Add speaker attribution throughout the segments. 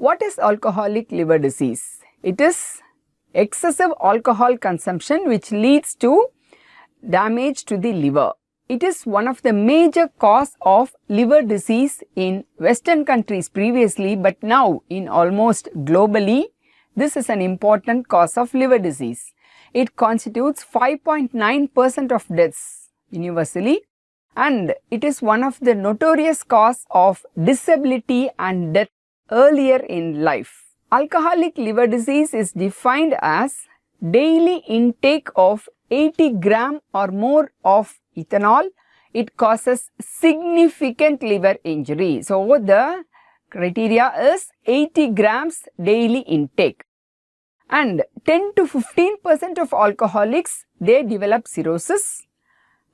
Speaker 1: What is alcoholic liver disease? It is excessive alcohol consumption which leads to damage to the liver. It is one of the major cause of liver disease in Western countries previously, but now in almost globally, this is an important cause of liver disease. It constitutes 5.9% of deaths universally, and it is one of the notorious cause of disability and death earlier in life. Alcoholic liver disease is defined as daily intake of 80 gram or more of ethanol. It causes significant liver injury. So, the criteria is 80 grams daily intake. And 10 to 15% of alcoholics, they develop cirrhosis.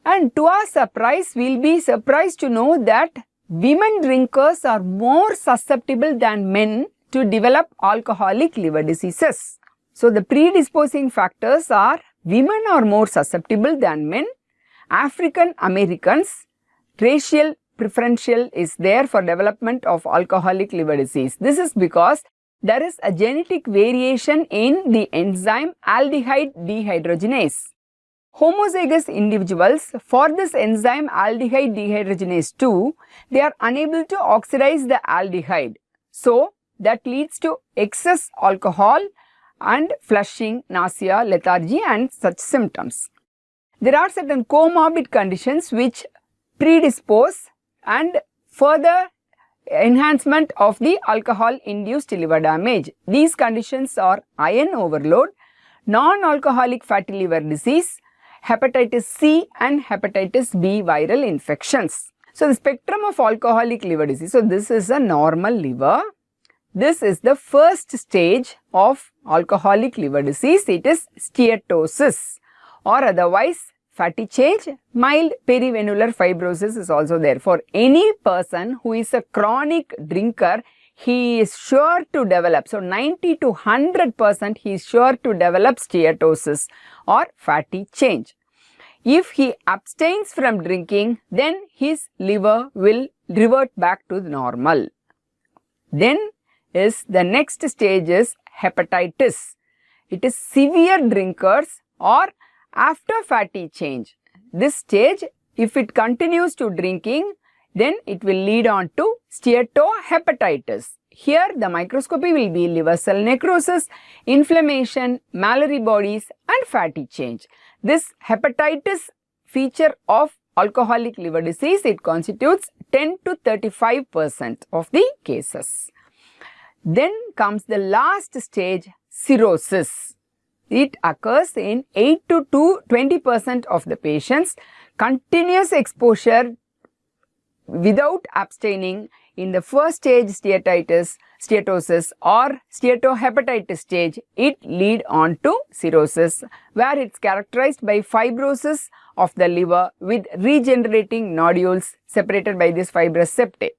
Speaker 1: And to our surprise, we will be surprised to know that women drinkers are more susceptible than men to develop alcoholic liver diseases. So, the predisposing factors are women are more susceptible than men, African Americans, racial preferential is there for development of alcoholic liver disease. This is because there is a genetic variation in the enzyme aldehyde dehydrogenase. Homozygous individuals, for this enzyme aldehyde dehydrogenase 2, they are unable to oxidize the aldehyde. So, that leads to excess alcohol and flushing, nausea, lethargy and such symptoms. There are certain comorbid conditions which predispose and further enhancement of the alcohol-induced liver damage. These conditions are iron overload, non-alcoholic fatty liver disease, hepatitis C and hepatitis B viral infections. So, the spectrum of alcoholic liver disease. So, this is a normal liver. This is the first stage of alcoholic liver disease. It is steatosis or otherwise fatty change. Mild perivenular fibrosis is also there. For any person who is a chronic drinker, he is sure to develop. So, 90 to 100% he is sure to develop steatosis or fatty change. If he abstains from drinking, then his liver will revert back to normal. Then the next stage is hepatitis. It is severe drinkers or after fatty change. This stage, if it continues to drinking, then it will lead on to steatohepatitis. Here the microscopy will be liver cell necrosis, inflammation, Mallory bodies and fatty change. This hepatitis feature of alcoholic liver disease, it constitutes 10 to 35% of the cases. Then comes the last stage, cirrhosis. It occurs in 8 to 20% of the patients. Continuous exposure without abstaining in the first stage steatosis or steatohepatitis stage, it lead on to cirrhosis, where it's characterized by fibrosis of the liver with regenerating nodules separated by this fibrous septae.